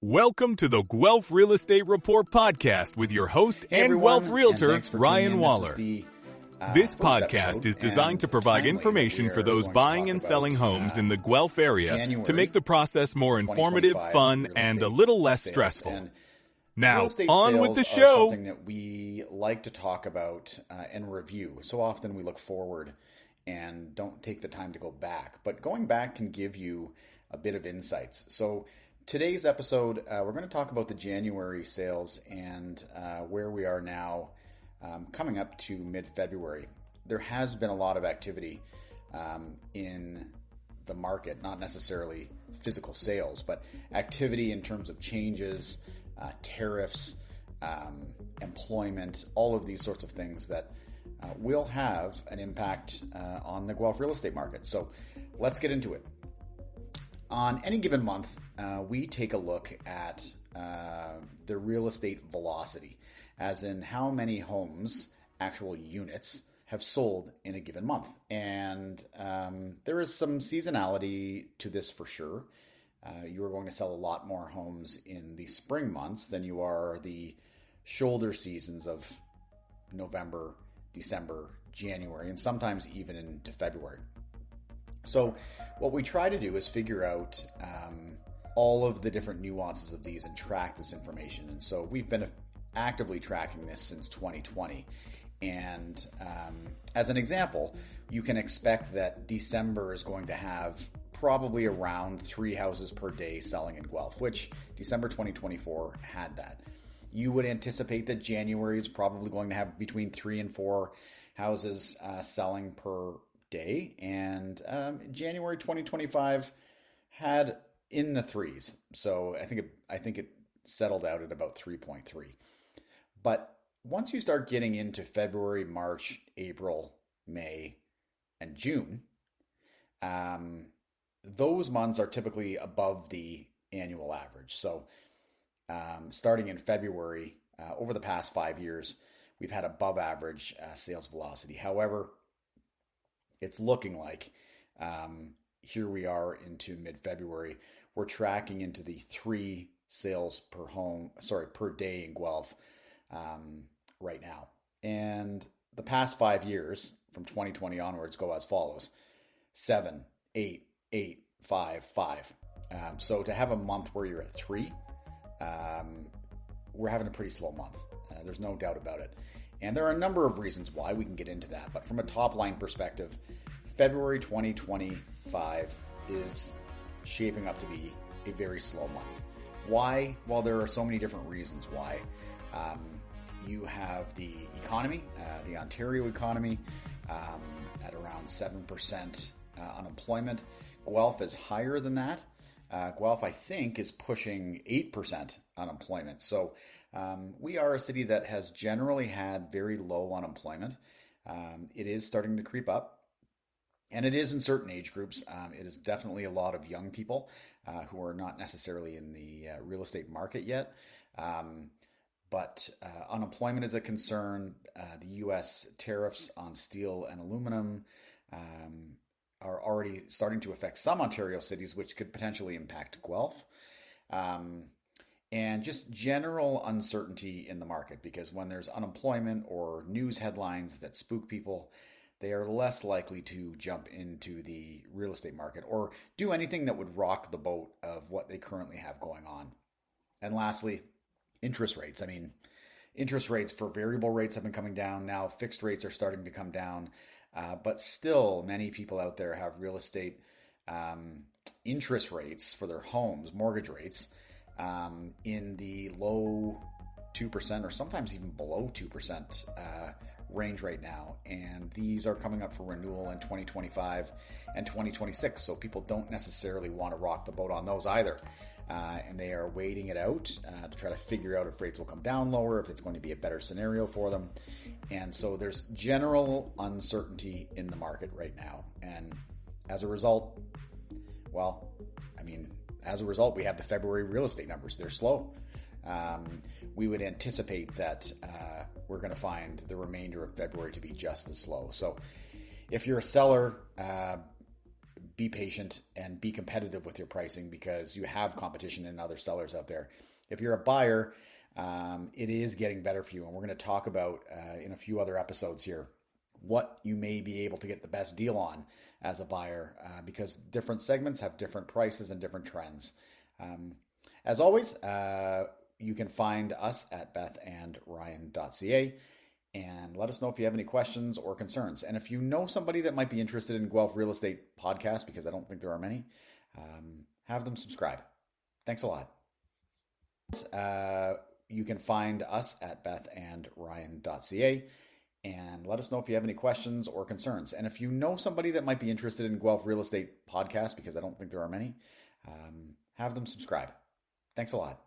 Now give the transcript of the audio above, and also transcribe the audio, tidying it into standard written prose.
Welcome to the Guelph Real Estate Report podcast with your host and Guelph Realtor, Ryan Waller. This podcast is designed to provide information for those buying and selling homes in the Guelph area to make the process more informative, fun, and a little less stressful. Now, on with the show. Something that we like to talk about and review. So often we look forward and don't take the time to go back. But going back can give you a bit of insights. So today's episode, we're going to talk about the January sales and where we are now coming up to mid-February. There has been a lot of activity in the market, not necessarily physical sales, but activity in terms of changes, tariffs, employment, all of these sorts of things that will have an impact on the Guelph real estate market. So let's get into it. On any given month, we take a look at the real estate velocity, as in how many homes, actual units, have sold in a given month. And there is some seasonality to this for sure. You are going to sell a lot more homes in the spring months than you are the shoulder seasons of November, December, January, and sometimes even into February. So what we try to do is figure out all of the different nuances of these and track this information. And so we've been actively tracking this since 2020. And as an example, you can expect that December is going to have probably around 3 houses per day selling in Guelph, which December 2024 had that. You would anticipate that January is probably going to have between 3 and 4 houses selling per day, and January 2025 had in the 3s. So I think it settled out at about 3.3. But once you start getting into February, March, April, May, and June, those months are typically above the annual average. So starting in February, over the past 5 years, we've had above average sales velocity. However, it's looking like here we are into mid-February. We're tracking into the 3 sales per day in Guelph right now. And the past 5 years, from 2020 onwards, go as follows: 7, 8, 8, 5, 5. So to have a month where you're at 3, we're having a pretty slow month. There's no doubt about it. And there are a number of reasons why. We can get into that. But from a top line perspective, February 2025 is shaping up to be a very slow month. Why? Well, there are so many different reasons why. You have the economy, the Ontario economy, at around 7% unemployment. Guelph is higher than that. Guelph, I think, is pushing 8% unemployment. So we are a city that has generally had very low unemployment. It is starting to creep up, and it is in certain age groups. It is definitely a lot of young people who are not necessarily in the real estate market yet. But unemployment is a concern. The U.S. tariffs on steel and aluminum are already starting to affect some Ontario cities, which could potentially impact Guelph. And just general uncertainty in the market, because when there's unemployment or news headlines that spook people, they are less likely to jump into the real estate market or do anything that would rock the boat of what they currently have going on. And lastly, interest rates. I mean, interest rates for variable rates have been coming down. Now fixed rates are starting to come down. But still, many people out there have real estate interest rates for their homes, mortgage rates, in the low 2% or sometimes even below 2% range right now. And these are coming up for renewal in 2025 and 2026. So people don't necessarily want to rock the boat on those either. And they are waiting it out to try to figure out if rates will come down lower, if it's going to be a better scenario for them. And so there's general uncertainty in the market right now. And as a result, we have the February real estate numbers. They're slow. We would anticipate that we're going to find the remainder of February to be just as slow. So if you're a seller, be patient and be competitive with your pricing because you have competition and other sellers out there. If you're a buyer, it is getting better for you. And we're going to talk about in a few other episodes here what you may be able to get the best deal on as a buyer because different segments have different prices and different trends. As always, you can find us at bethandryan.ca and let us know if you have any questions or concerns. And if you know somebody that might be interested in Guelph Real Estate Podcast, because I don't think there are many, have them subscribe. Thanks a lot. You can find us at bethandryan.ca and let us know if you have any questions or concerns. And if you know somebody that might be interested in Guelph Real Estate Podcast, because I don't think there are many, have them subscribe. Thanks a lot.